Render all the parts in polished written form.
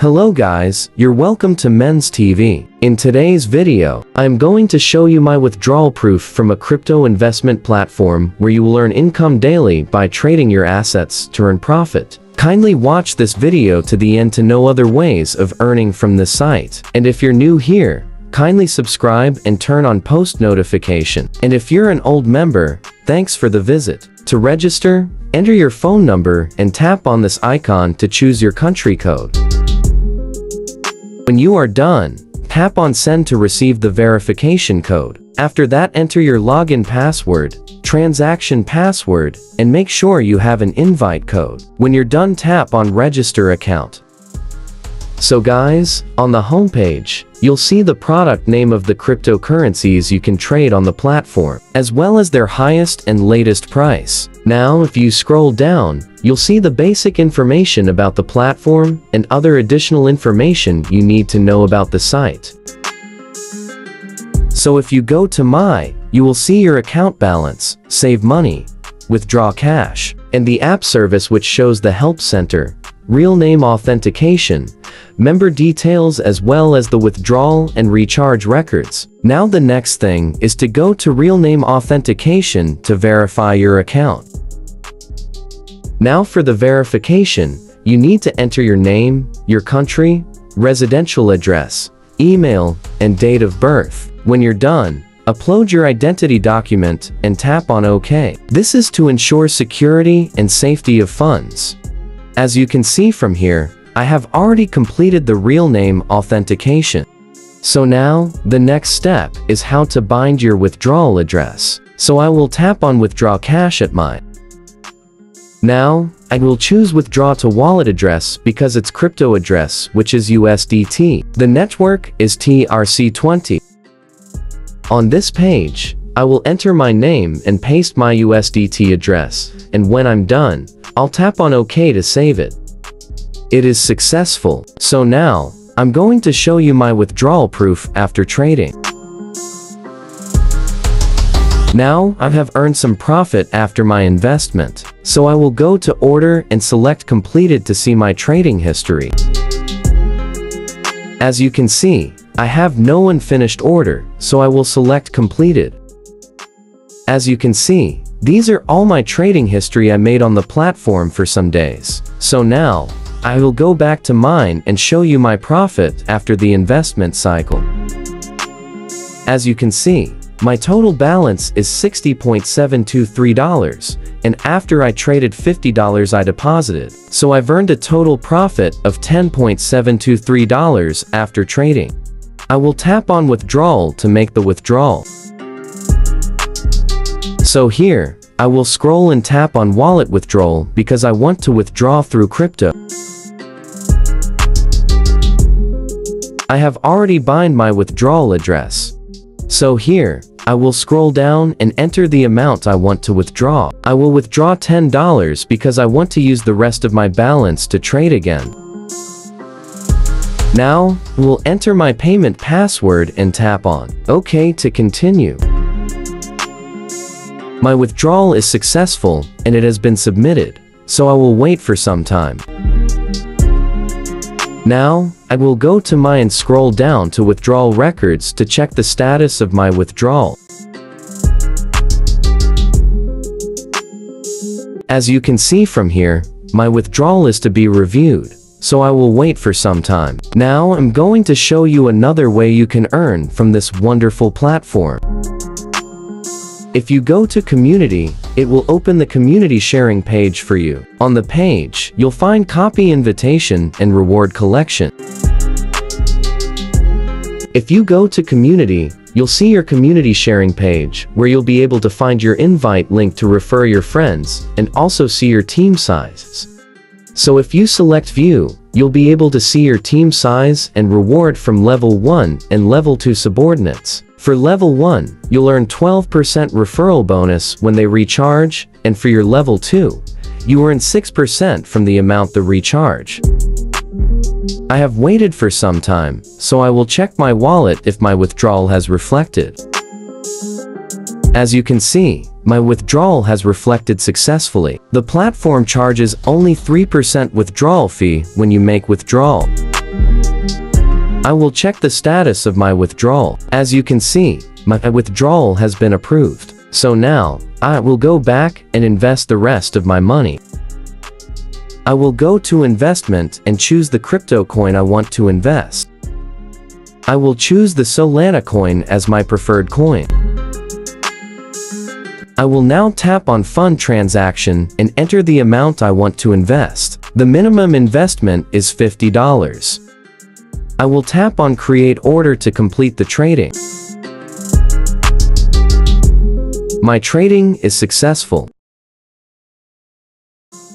Hello guys, you're welcome to Men's TV. In today's video, I'm going to show you my withdrawal proof from a crypto investment platform where you will earn income daily by trading your assets to earn profit. Kindly watch this video to the end to know other ways of earning from this site. And if you're new here, kindly subscribe and turn on post notification. And if you're an old member, thanks for the visit. To register, enter your phone number and tap on this icon to choose your country code. When you are done, tap on Send to receive the verification code. After that, enter your login password, transaction password, and make sure you have an invite code. When you're done, tap on Register Account. So guys, on the homepage, you'll see the product name of the cryptocurrencies you can trade on the platform, as well as their highest and latest price. Now, if you scroll down, you'll see the basic information about the platform and other additional information you need to know about the site. So if you go to you will see your account balance, save money, withdraw cash, and the app service which shows the help center, real name authentication, member details, as well as the withdrawal and recharge records. Now the next thing is to go to real name authentication to verify your account. Now for the verification, you need to enter your name, your country, residential address, email, and date of birth. When you're done, upload your identity document and tap on OK. This is to ensure security and safety of funds. As you can see from here, I have already completed the real name authentication. So now, the next step is how to bind your withdrawal address. So I will tap on Withdraw Cash at mine. Now, I will choose Withdraw to Wallet address because it's crypto address, which is USDT. The network is TRC20. On this page, I will enter my name and paste my USDT address, and when I'm done, I'll tap on OK to save it. It is successful. So now, I'm going to show you my withdrawal proof after trading. Now, I have earned some profit after my investment, so I will go to Order and select Completed to see my trading history. As you can see, I have no unfinished order, so I will select Completed. As you can see, these are all my trading history I made on the platform for some days. So now, I will go back to mine and show you my profit after the investment cycle. As you can see, my total balance is $60.723, and after I traded $50 I deposited, so I've earned a total profit of $10.723 after trading. I will tap on Withdrawal to make the withdrawal. So here, I will scroll and tap on Wallet Withdrawal because I want to withdraw through crypto. I have already bind my withdrawal address. So here, I will scroll down and enter the amount I want to withdraw. I will withdraw $10 because I want to use the rest of my balance to trade again. Now, we'll enter my payment password and tap on OK to continue. My withdrawal is successful and it has been submitted, so I will wait for some time. Now, I will go to and scroll down to withdrawal records to check the status of my withdrawal. As you can see from here, my withdrawal is to be reviewed, so I will wait for some time. Now I'm going to show you another way you can earn from this wonderful platform. If you go to Community, it will open the community sharing page for you. On the page, you'll find Copy Invitation and Reward Collection. If you go to Community, you'll see your community sharing page, where you'll be able to find your invite link to refer your friends, and also see your team sizes. So if you select View, you'll be able to see your team size and reward from Level 1 and Level 2 subordinates. For Level 1, you'll earn 12% referral bonus when they recharge, and for your Level 2, you earn 6% from the amount they recharge. I have waited for some time, so I will check my wallet if my withdrawal has reflected. As you can see, my withdrawal has reflected successfully. The platform charges only 3% withdrawal fee when you make withdrawal. I will check the status of my withdrawal. As you can see, my withdrawal has been approved. So now, I will go back and invest the rest of my money. I will go to investment and choose the crypto coin I want to invest. I will choose the Solana coin as my preferred coin. I will now tap on Fund Transaction and enter the amount I want to invest. The minimum investment is $50. I will tap on Create Order to complete the trading. My trading is successful.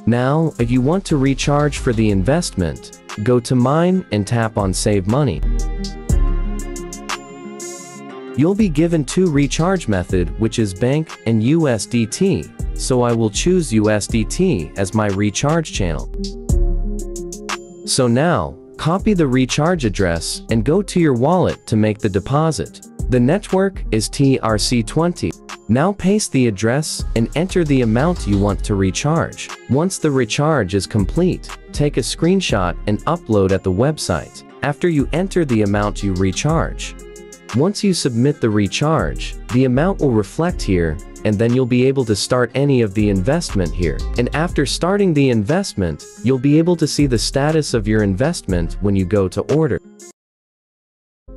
Now, if you want to recharge for the investment, go to Mine and tap on Save Money. You'll be given two recharge method, which is bank and USDT, so I will choose USDT as my recharge channel. So now, copy the recharge address and go to your wallet to make the deposit. The network is TRC20. Now paste the address and enter the amount you want to recharge. Once the recharge is complete, take a screenshot and upload at the website. After you enter the amount you recharge. Once you submit the recharge, the amount will reflect here, and then you'll be able to start any of the investment here. And after starting the investment, you'll be able to see the status of your investment when you go to order.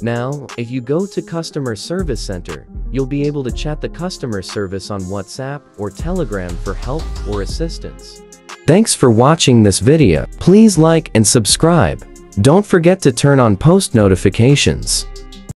Now, if you go to Customer Service Center, you'll be able to chat the customer service on WhatsApp or Telegram for help or assistance. Thanks for watching this video. Please like and subscribe. Don't forget to turn on post notifications.